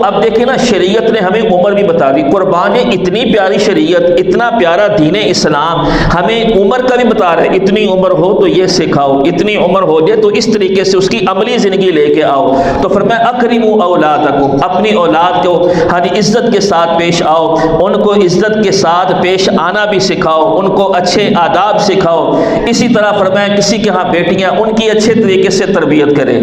اب دیکھیں نا شریعت نے ہمیں عمر بھی بتا دی، قربان ہے اتنی پیاری شریعت، اتنا پیارا دین اسلام ہمیں عمر کا بھی بتا رہے، اتنی عمر ہو تو یہ سکھاؤ، اتنی عمر ہو جائے تو اس طریقے سے اس کی عملی زندگی لے کے آؤ۔ تو فرمایا اکرموا اولادکم، اپنی اولاد کو عزت کے ساتھ پیش آؤ، ان کو عزت کے ساتھ پیش آنا بھی سکھاؤ، ان کو اچھے آداب سکھاؤ۔ اسی طرح فرمایا کسی کے ہاں بیٹیاں، ان کی اچھے طریقے سے تربیت کرے،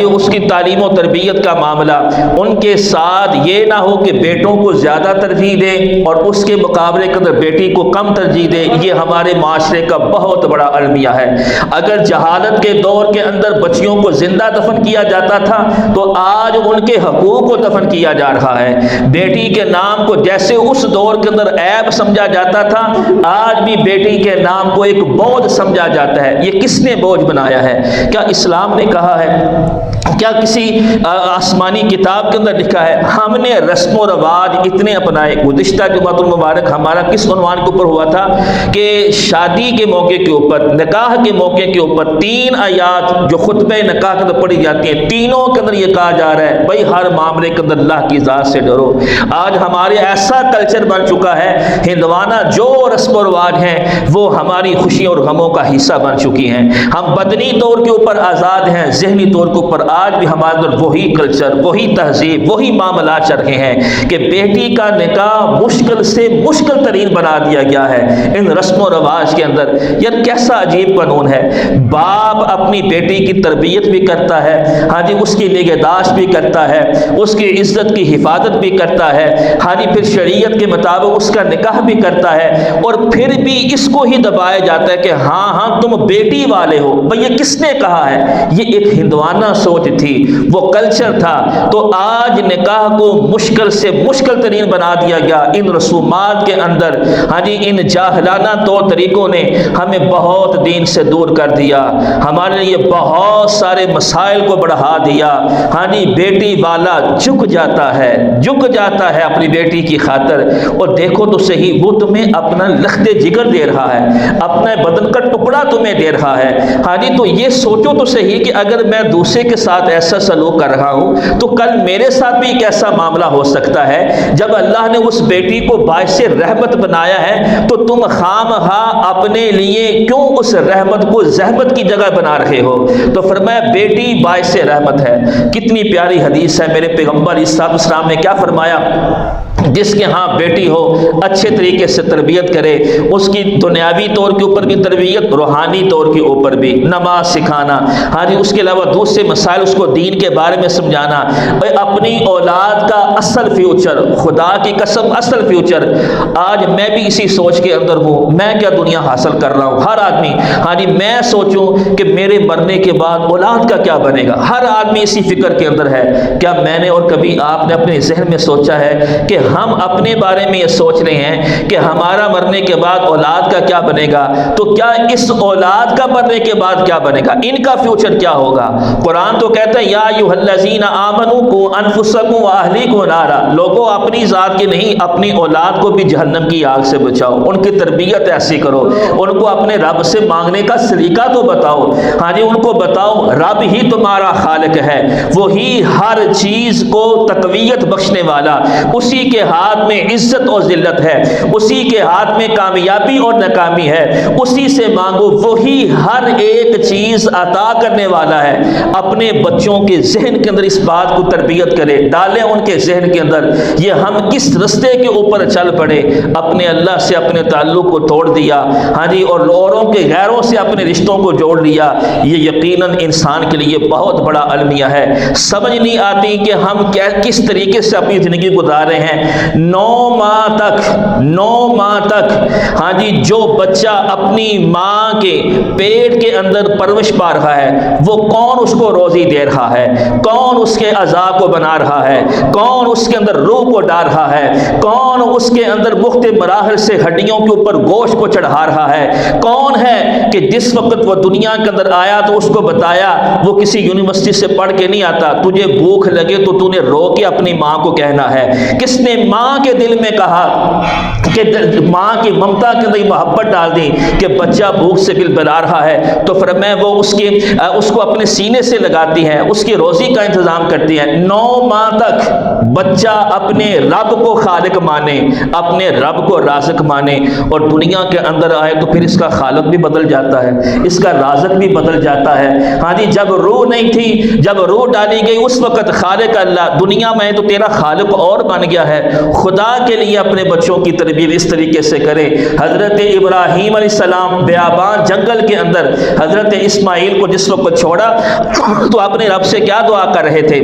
اس کی تعلیم و تربیت کا معاملہ، ان کے ساتھ یہ نہ ہو کہ بیٹوں کو زیادہ ترجیح دے اور اس کے مقابلے کے اندر بیٹی کو کم ترجیح دے۔ یہ ہمارے معاشرے کا بہت بڑا المیہ ہے۔ اگر جہالت کے دور کے اندر بچیوں کو زندہ دفن کیا جاتا تھا تو آج ان کے حقوق کو دفن کیا جا رہا ہے۔ بیٹی کے نام کو جیسے اس دور کے اندر عیب سمجھا جاتا تھا، آج بھی بیٹی کے نام کو ایک بوجھ سمجھا جاتا ہے۔ یہ کس نے بوجھ بنایا ہے؟ کیا اسلام نے کہا ہے؟ کیا کسی آسمانی کتاب کے اندر لکھا ہے؟ ہم نے رسم و رواج اتنے اپنائے۔ گزشتہ جمعۃ المبارک ہمارا کس عنوان کے اوپر ہوا تھا کہ شادی کے موقع کے اوپر، نکاح کے موقع کے اوپر 3 آیات جو خطبہ نکاح کے اندر پڑھی جاتی ہیں، تینوں کے اندر یہ کہا جا رہا ہے بھائی ہر معاملے کے اندر اللہ کی ذات سے ڈرو۔ آج ہمارے ایسا کلچر بن چکا ہے، ہندوانہ جو رسم و رواج ہیں وہ ہماری خوشیوں اور غموں کا حصہ بن چکی ہیں۔ ہم بدنی طور کے اوپر آزاد ہیں، ذہنی طور کے اوپر آج بھی ہمارے اندر وہی کلچر، وہی تہذیب، وہی معاملات چل رہے ہیں کہ بیٹی کا نکاح مشکل سے مشکل ترین بنا دیا گیا ہے ان رسم و رواج کے اندر۔ یار کیسا عجیب قانون ہے۔ باپ اپنی بیٹی کی تربیت بھی کرتا ہے، ہاں جی اس کی نگہداشت بھی کرتا ہے، اس کی عزت کی حفاظت بھی کرتا ہے، ہاں جی پھر شریعت کے مطابق اس کا نکاح بھی کرتا ہے، اور پھر بھی اس کو ہی دبایا جاتا ہے کہ ہاں ہاں تم بیٹی والے ہو۔ بھئی یہ کس نے کہا ہے؟ یہ ایک ہندوانہ سوچ تھی، وہ کلچر تھا۔ تو آج نکاح کو مشکل سے مشکل ترین بنا دیا گیا ان رسومات کے اندر، ہاں جی ان جاہلانہ طور طریقوں نے ہمیں بہت دین سے دور کر دیا، ہمارے لیے بہت سارے مسائل کو بڑھا دیا۔ ہاں جی بیٹی والا جھک جاتا ہے اپنی بیٹی کی خاطر، اور دیکھو تو صحیح وہ تمہیں اپنا لخت جگر دے رہا ہے، اپنے بدن کا ٹکڑا تمہیں دے رہا ہے۔ ہاں جی تو یہ سوچو تو صحیح کہ اگر میں دوسرے کے ساتھ ایسا سلوک کر رہا ہوں تو کل میرے ساتھ بھی ایک ایسا معاملہ ہو سکتا ہے۔ جب اللہ نے اس بیٹی کو باعث رحمت بنایا ہے تو تم خامخواہ اپنے لیے کیوں اس رحمت کو زحمت کی جگہ بنا رہے ہو؟ تو فرمایا بیٹی باعث رحمت ہے۔ کتنی پیاری حدیث ہے، میرے پیغمبر علیہ السلام نے کیا فرمایا؟ جس کے ہاں بیٹی ہو اچھے طریقے سے تربیت کرے، اس کی دنیاوی طور کے اوپر بھی تربیت، روحانی طور کے اوپر بھی، نماز سکھانا، ہاں جی اس کے علاوہ دوسرے مسائل اس کو دین کے بارے میں سمجھانا، اپنی اولاد کا اصل فیوچر، خدا کی قسم اصل فیوچر۔ آج میں بھی اسی سوچ کے اندر ہوں، میں کیا دنیا حاصل کر رہا ہوں؟ ہر آدمی، ہاں جی میں سوچوں کہ میرے مرنے کے بعد اولاد کا کیا بنے گا، ہر آدمی اسی فکر کے اندر ہے۔ کیا میں نے اور کبھی آپ نے اپنے ذہن میں سوچا ہے کہ ہم اپنے بارے میں یہ سوچ رہے ہیں کہ ہمارا مرنے کے بعد اولاد کا کیا بنے گا؟ تو کیا اس اولاد کا مرنے کے بعد کیا بنے گا؟ ان کا فیوچر کیا ہوگا؟ قرآن تو کہتا ہے یا ایھا الذین آمنوا قوا انفسکم واہلیکم نارا، لوگوں اپنی ذات کے نہیں اپنی اولاد کو بھی جہنم کی آگ سے بچاؤ، ان کی تربیت ایسی کرو، ان کو اپنے رب سے مانگنے کا سلیقہ تو بتاؤ، ہاں جی ان کو بتاؤ رب ہی تمہارا خالق ہے، وہی ہر چیز کو تقویت بخشنے والا، اسی کے ہاتھ میں عزت اور ذلت ہے، اسی کے ہاتھ میں کامیابی اور ناکامی ہے، اسی سے مانگو، وہی ہر ایک چیز عطا کرنے والا ہے۔ اپنے بچوں کے ذہن کے اندر اس بات کو تربیت کرے، ڈالیں ان کے ذہن کے اندر یہ ہم کس رستے کے اوپر چل پڑے، اپنے اللہ سے اپنے تعلق کو توڑ دیا، ہاں جی اور اوروں کے غیروں سے اپنے رشتوں کو جوڑ لیا، یہ یقیناً انسان کے لیے بہت بڑا المیہ ہے۔ سمجھ نہیں آتی کہ ہم کس طریقے سے اپنی زندگی گزار رہے ہیں۔ 9 ماہ تک ہاں جی جو بچہ اپنی ماں کے پیٹ کے اندر پرورش پا رہا ہے، وہ کون اس کو روزی دے رہا ہے، کون اس کے اعضاء کو بنا رہا ہے، کون اس کے اندر روح کو ڈال رہا ہے، کون اس کے اندر مختلف مراحل سے ہڈیوں کے اوپر گوشت کو چڑھا رہا ہے، کون ہے کہ جس وقت وہ دنیا کے اندر آیا تو اس کو بتایا، وہ کسی یونیورسٹی سے پڑھ کے نہیں آتا، تجھے بھوک لگے تو تو نے رو کے اپنی ماں کو کہنا ہے۔ کس نے ماں کے دل میں کہا کہ ماں کی ممتا کے اندر محبت ڈال دی کہ بچہ بھوک سے بلبلا رہا ہے تو فرمایا وہ اس کو اپنے سینے سے لگاتی ہے، اس کی روزی کا انتظام کرتی ہے۔ 9 ماہ جہاں تک بچہ اپنے رب کو خالق مانے، اپنے رب کو رازق مانے اور دنیا کے اندر آئے تو پھر اس کا خالق بھی بدل جاتا ہے، اس کا رازق بھی بدل جاتا ہے۔ ہاں جی، جب روح نہیں تھی، جب روح ڈالی گئی اس وقت خالق اللہ، دنیا میں تو تیرا خالق اور بن گیا ہے۔ خدا کے لیے اپنے بچوں کی تربیت اس طریقے سے کریں۔ حضرت ابراہیم علیہ السلام بیابان جنگل کے اندر حضرت اسماعیل کو جس وقت چھوڑا تو اپنے رب سے کیا دعا کر رہے تھے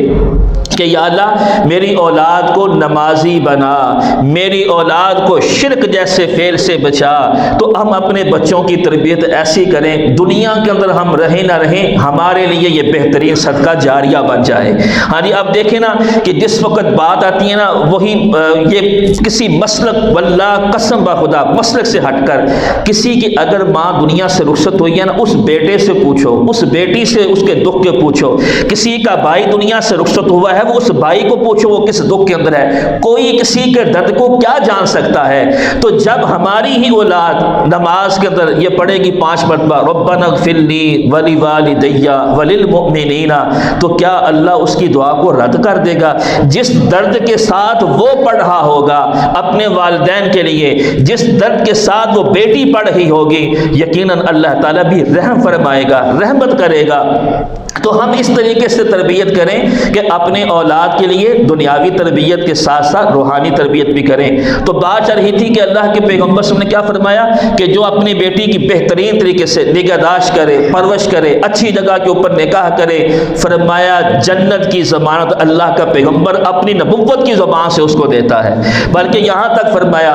کہ یا اللہ میری اولاد کو نمازی بنا، میری اولاد کو شرک جیسے فعل سے بچا۔ تو ہم اپنے بچوں کی تربیت ایسی کریں دنیا کے اندر ہم رہیں نہ رہیں، ہمارے لیے یہ بہترین صدقہ جاریہ بن جائے۔ ہاں جی، اب دیکھیں نا کہ جس وقت بات آتی ہے نا وہی یہ کسی مسلک، واللہ قسم بخدا مسلک سے ہٹ کر کسی کی اگر ماں دنیا سے رخصت ہوئی ہے نا، اس بیٹے سے پوچھو، اس بیٹی سے اس کے دکھ کے پوچھو۔ کسی کا بھائی دنیا سے رخصت ہوا ہے، وہ اس بھائی کو پوچھو وہ کس دکھ کے اندر ہے۔ کوئی کسی کے درد کو کیا جان سکتا ہے؟ تو جب ہماری ہی اولاد نماز کے اندر یہ پڑھے گی 5 مرتبہ ربنا اغفر لی ولوالدی وللمؤمنین، تو کیا اللہ اس کی دعا کو رد کر دے گا؟ جس درد کے ساتھ وہ پڑھ رہا ہوگا اپنے والدین کے لیے، جس درد کے ساتھ وہ بیٹی پڑھ رہی ہوگی، یقیناً اللہ تعالیٰ بھی رحم فرمائے گا، رحمت کرے گا۔ تو ہم اس طریقے سے تربیت کریں کہ اپنے اولاد کے لیے دنیاوی تربیت کے ساتھ ساتھ روحانی تربیت بھی کریں۔ تو بات چل رہی تھی کہ اللہ کے پیغمبر صلی اللہ علیہ وسلم نے کیا فرمایا کہ جو اپنی بیٹی کی بہترین طریقے سے نگہداشت کرے، پرورش کرے، اچھی جگہ کے اوپر نکاح کرے، فرمایا جنت کی ضمانت اللہ کا پیغمبر اپنی نبوت کی زبان سے اس کو دیتا ہے۔ بلکہ یہاں تک فرمایا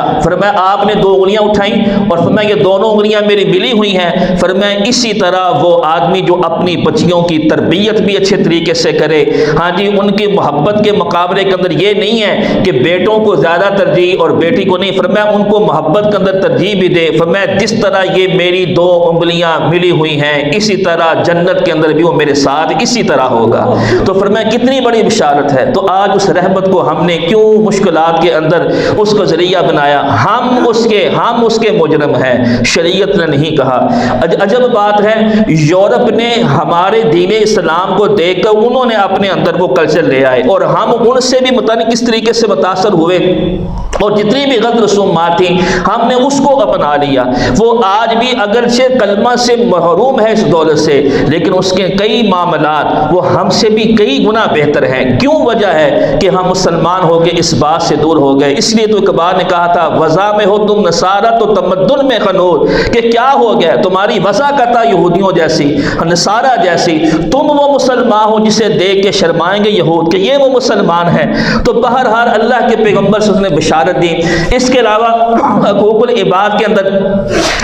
آپ نے 2 انگلیاں اٹھائیں اور فرمایا یہ دونوں انگلیاں میری ملی ہوئی ہیں، فرمایا اسی طرح وہ آدمی جو اپنی بچیوں کی تربیت بھی اچھے طریقے سے کرے، ہاں جی، ان کی محبت کے مقابلے کے اندر یہ نہیں ہے کہ بیٹوں کو زیادہ ترجیح اور بیٹی کو نہیں، فرمایا ان کو محبت کے اندر ترجیح بھی دے۔ فرمایا جس طرح یہ میری 2 انگلیاں ملی ہوئی ہیں اسی طرح جنت کے اندر بھی وہ میرے ساتھ اسی طرح ہوگا۔ تو فرمایا کتنی بڑی بشارت ہے۔ تو آج اس رحمت کو ہم نے کیوں مشکلات کے اندر اس کو ذریعہ بنایا؟ ہم اس کے مجرم ہیں، شریعت نے نہیں کہا۔ عجب بات ہے، یورپ نے ہمارے دین اسلام کو دیکھ کر انہوں نے اپنے اندر وہ کلچر لے آئے اور ہم ان سے بھی پتہ نہیں کس طریقے سے متاثر ہوئے اور جتنی بھی غلط رسومات تھیں ہم نے اس کو اپنا لیا۔ وہ آج بھی اگرچہ کلمہ سے محروم ہے اس دولت سے، لیکن اس کے کئی معاملات وہ ہم سے بھی کئی گنا بہتر ہیں۔ کیوں وجہ ہے کہ ہم مسلمان ہو کے اس بات سے دور ہو گئے؟ اس لیے تو اقبال نے کہا تھا وضع میں ہو تم نصارہ تو تمدن میں خنود، کہ کیا ہو گیا تمہاری وضع کا تھا یہودیوں جیسی، نصارہ جیسی، تم وہ مسلمان ہو جسے دیکھ کے شرمائیں گے یہود کہ یہ وہ مسلمان ہے۔ تو بہرحال اللہ کے پیغمبر صلی اللہ علیہ وسلم نے بشارت دی۔ اس کے علاوہ حقوق العباد کے اندر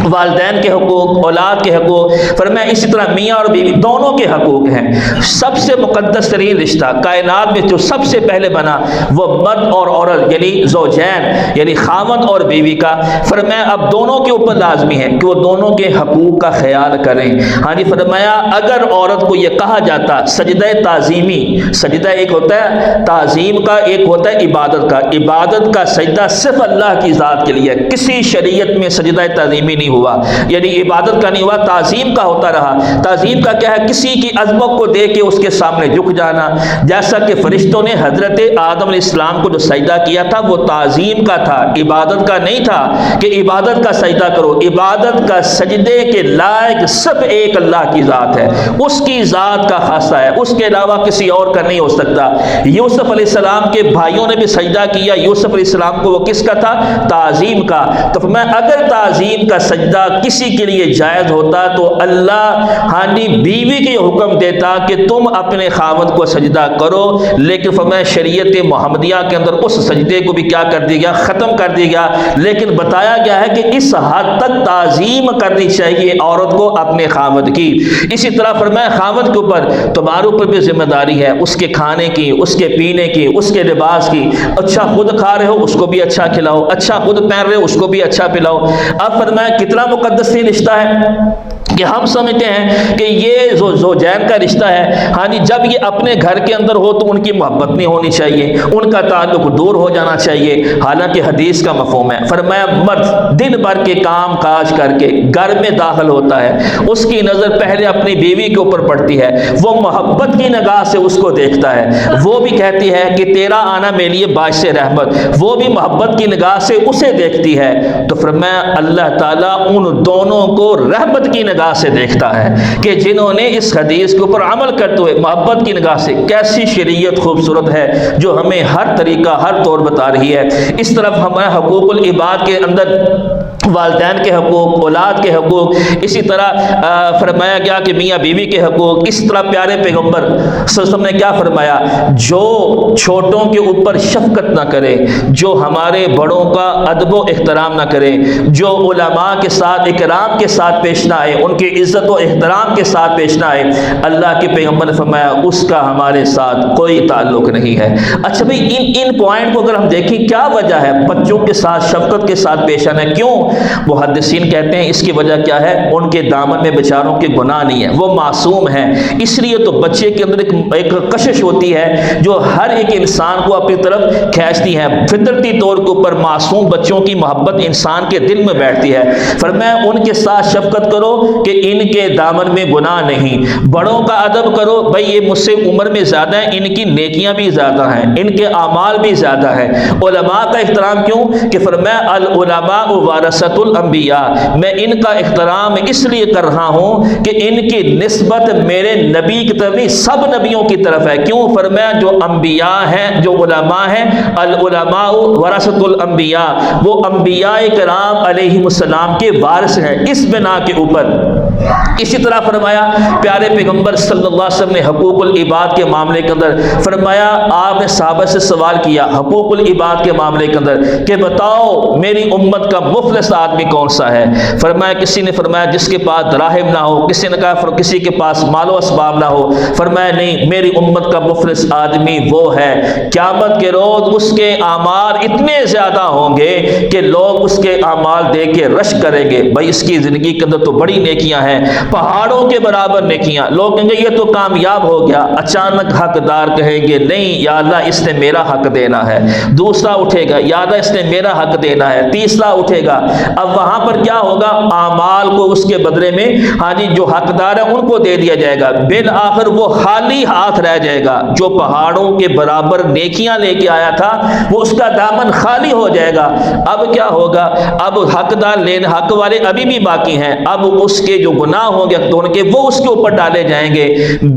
والدین کے حقوق، اولاد کے حقوق، فرمایا اسی طرح میاں اور بیوی دونوں کے حقوق ہیں۔ سب سے مقدس ترین رشتہ کائنات میں جو سب سے پہلے بنا وہ مرد اور عورت یعنی زوجین یعنی خاوند اور بیوی کا، فرمایا اب دونوں کے اوپر لازمی ہے کہ وہ دونوں کے حقوق کا خیال کریں۔ ہاں جی، فرمایا اگر عورت کو یہ کہا جاتا سجدہ تعظیمی، سجدہ ایک ہوتا ہے تعظیم کا، ایک ہوتا ہے عبادت کا، عبادت کا سجدہ صرف اللہ کی ذات کے لیے، کسی شریعت میں سجدہ تعظیمی نہیں ہوا، یعنی عبادت کا نہیں ہوا، تعظیم کا ہوتا رہا۔ تعظیم کا کیا ہے؟ کسی کی عظمت کو دیکھ کے اس کے سامنے جھک جانا، جیسا کہ فرشتوں نے حضرت آدم علیہ السلام کو جو سجدہ کیا تھا وہ تعظیم کا تھا، عبادت کا نہیں تھا کہ عبادت کا سجدہ کرو۔ عبادت کا سجدے کے لائق صرف ایک اللہ کی ذات ہے، اس کی ذات کا خاصہ ہے، اس کے علاوہ کسی اور کا نہیں ہو سکتا۔ یوسف علیہ السلام کے بھائیوں نے بھی سجدہ کیا، یوسف علیہ السلام کو وہ کس کا تھا؟ تعظیم کا۔ تو میں اگر تعظیم کا سجدہ کسی کے لیے جائز ہوتا تو اللہ ہانی بیوی کے حکم دیتا کہ تم اپنے خاوند کو سجدہ کرو، لیکن فرمایا شریعت محمدیہ کے اندر اس سجدے کو بھی کیا کر دیا گیا؟ ختم کر دیا گیا۔ لیکن بتایا گیا ہے کہ اس حد تک تعظیم کرنی چاہیے عورت کو اپنے خاوند کی۔ اسی طرح فرمایا خاوند کے اوپر تمہارے اوپر بھی ذمہ داری ہے اس کے کھانے کی، اس کے پینے کی، اس کے لباس کی۔ اچھا خود کھا رہے ہو اس کو بھی اچھا کھلاؤ، اچھا خود پہن رہے ہو اس کو بھی اچھا پلاؤ۔ اب فرمایا کتنا مقدس رشتہ ہے کہ ہم سمجھتے ہیں کہ یہ زوجین کا رشتہ ہے، ہاں جی، جب یہ اپنے گھر کے اندر ہو تو ان کی محبت نہیں ہونی چاہیے، ان کا تعلق دور ہو جانا چاہیے، حالانکہ حدیث کا مفہوم ہے۔ فرمایا مرد دن بھر کے کام کاج کر کے گھر میں داخل ہوتا ہے، اس کی نظر پہلے اپنی بیوی کے اوپر پڑتی ہے، وہ محبت کی نگاہ سے اس کو دیکھتا ہے، وہ بھی کہتی ہے کہ تیرا آنا میرے لیے باعث رحمت، وہ بھی محبت کی نگاہ سے اسے دیکھتی ہے، تو فرمایا اللہ تعالیٰ ان دونوں کو رحمت کی نگاہ سے دیکھتا ہے کہ جنہوں نے اس حدیث کے اوپر عمل کرتے ہوئے محبت کی نگاہ سے۔ کیسی شریعت خوبصورت ہے جو ہمیں ہر طریقہ ہر طور بتا رہی ہے۔ اس طرف ہمارے حقوق العباد کے اندر والدین کے حقوق، اولاد کے حقوق، اسی طرح فرمایا گیا کہ میاں بیوی کے حقوق، اس طرح پیارے پیغمبر صلی اللہ علیہ وسلم نے کیا فرمایا، جو چھوٹوں کے اوپر شفقت نہ کرے، جو ہمارے بڑوں کا ادب و احترام نہ کرے، جو علماء کے ساتھ اکرام کے ساتھ پیش نہ آئے، ان کی عزت و احترام کے ساتھ پیش نہ آئے، اللہ کے پیغمبر نے فرمایا اس کا ہمارے ساتھ کوئی تعلق نہیں ہے۔ اچھا بھئی ان پوائنٹ کو اگر ہم دیکھیں کیا وجہ ہے بچوں کے ساتھ شفقت کے ساتھ پیش آنا، کیوں؟ محدثین کہتے ہیں اس کی وجہ کیا ہے، ان کے دامن میں بیچاروں کے گناہ نہیں ہے، وہ معصوم ہیں، اس لیے تو بچے کے اندر ایک کشش ہوتی ہے جو ہر ایک انسان کو اپنی طرف کھینچتی ہے، فطرتی طور کے اوپر معصوم بچوں کی محبت انسان کے دل میں بیٹھتی ہے۔ فرمایا ان کے ساتھ شفقت کرو کہ ان کے دامن میں گناہ نہیں، بڑوں کا ادب کرو، بھئی یہ مجھ سے عمر میں زیادہ ہیں، ان کی نیکیاں بھی زیادہ ہیں، ان کے اعمال بھی زیادہ ہیں۔ علماء کا احترام کیوں کہ فرمایا العلماء ورثۃ الانبیاء، میں ان کا احترام اس لیے کر رہا ہوں کہ ان کی نسبت میرے نبی کی طرف نہیں، سب نبیوں کی طرف ہے۔ کیوں؟ فرمایا جو انبیاء ہیں، جو علماء ہیں، العلماء ورثۃ الانبیاء، وہ انبیاء کرام علیہ السلام کے وارث ہیں، اس بنا کے اوپر۔ اسی طرح فرمایا پیارے پیغمبر صلی اللہ علیہ وسلم نے حقوق العباد کے معاملے کے اندر فرمایا، آپ نے صحابہ سے سوال کیا حقوق العباد کے معاملے کے اندر کہ بتاؤ میری امت کا مفلس آدمی کون سا ہے؟ فرمایا کسی نے فرمایا جس کے پاس دراہم نہ ہو، کسی نے کہا کسی کے پاس مال و اسباب نہ ہو، فرمایا نہیں، میری امت کا مفلس آدمی وہ ہے قیامت کے روز اس کے اعمال اتنے زیادہ ہوں گے کہ لوگ اس کے اعمال دیکھ کے رشک کریں گے، بھائی اس کی زندگی کے اندر تو بڑی نیکیاں ہیں، پہاڑوں کے برابر نیکیاں، لوگ کہیں گے یہ تو کامیاب ہو گیا، اچانک حقدار کہیں گے نہیں یا اللہ اس نے میرا حق دینا ہے، دوسرا اٹھے گا یا اللہ اس نے میرا حق دینا ہے، تیسرا اٹھے گا، اب وہاں پر کیا ہوگا، اعمال کو اس کے بدلے میں ہاں جی جو حقدار ہے ان کو دے دیا جائے گا، بالآخر وہ خالی ہاتھ رہ جائے گا، جو پہاڑوں کے برابر نیکیاں لے کے آیا تھا وہ اس کا دامن خالی ہو جائے گا۔ اب کیا ہوگا، اب حقدار لینے حق والے ابھی بھی باقی ہیں، اب اس کے جو گناہ ہوں گے تو ان کے وہ اس کے اوپر ڈالے جائیں گے،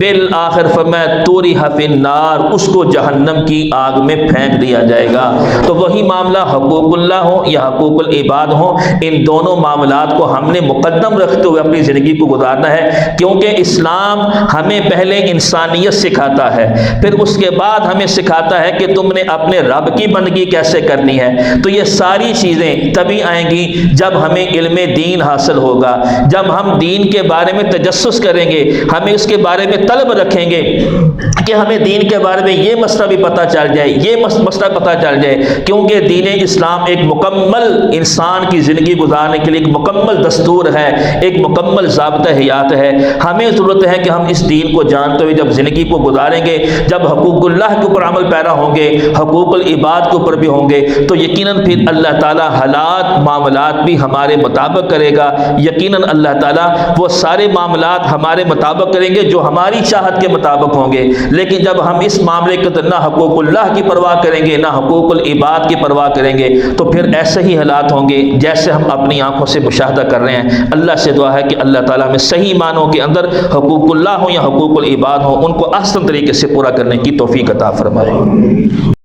بالآخر فرمایا طُرِحَ فِی النار، اس کو جہنم کی آگ میں پھینک دیا جائے گا۔ تو وہی معاملہ حقوق اللہ ہو یا حقوق العباد ہو، ان دونوں معاملات کو ہم نے مقدم رکھتے ہوئے اپنی زندگی کو گزارنا ہے، کیونکہ اسلام ہمیں پہلے انسانیت سکھاتا ہے، پھر اس کے بعد ہمیں سکھاتا ہے کہ تم نے اپنے رب کی بندگی کیسے کرنی ہے۔ تو یہ ساری چیزیں تبھی آئیں گی جب ہمیں علم دین حاصل ہوگا، جب ہم دین کے بارے میں تجسس کریں گے، ہمیں اس کے بارے میں طلب رکھیں گے کہ ہمیں دین کے بارے میں یہ مسئلہ بھی پتہ چل جائے، یہ مسئلہ پتہ چل جائے، کیونکہ دین اسلام ایک مکمل انسان کی زندگی گزارنے کے لیے ایک مکمل دستور ہے، ایک مکمل ضابطہ حیات ہے۔ ہمیں ضرورت ہے کہ ہم اس دین کو جانتے ہوئے جب زندگی کو گزاریں گے، جب حقوق اللہ کے اوپر عمل پیرا ہوں گے، حقوق العباد کے اوپر بھی ہوں گے، تو یقیناً پھر اللہ تعالیٰ حالات معاملات بھی ہمارے مطابق کرے گا، یقیناً اللہ تعالیٰ وہ سارے معاملات ہمارے مطابق کریں گے جو ہماری چاہت کے مطابق ہوں گے۔ لیکن جب ہم اس معاملے کے اندر نہ حقوق اللہ کی پرواہ کریں گے نہ حقوق العباد کی پرواہ کریں گے، تو پھر ایسے ہی حالات ہوں گے جیسے ہم اپنی آنکھوں سے مشاہدہ کر رہے ہیں۔ اللہ سے دعا ہے کہ اللہ تعالیٰ ہمیں صحیح معنوں کے اندر حقوق اللہ ہوں یا حقوق العباد ہوں، ان کو احسن طریقے سے پورا کرنے کی توفیق عطا فرمائے۔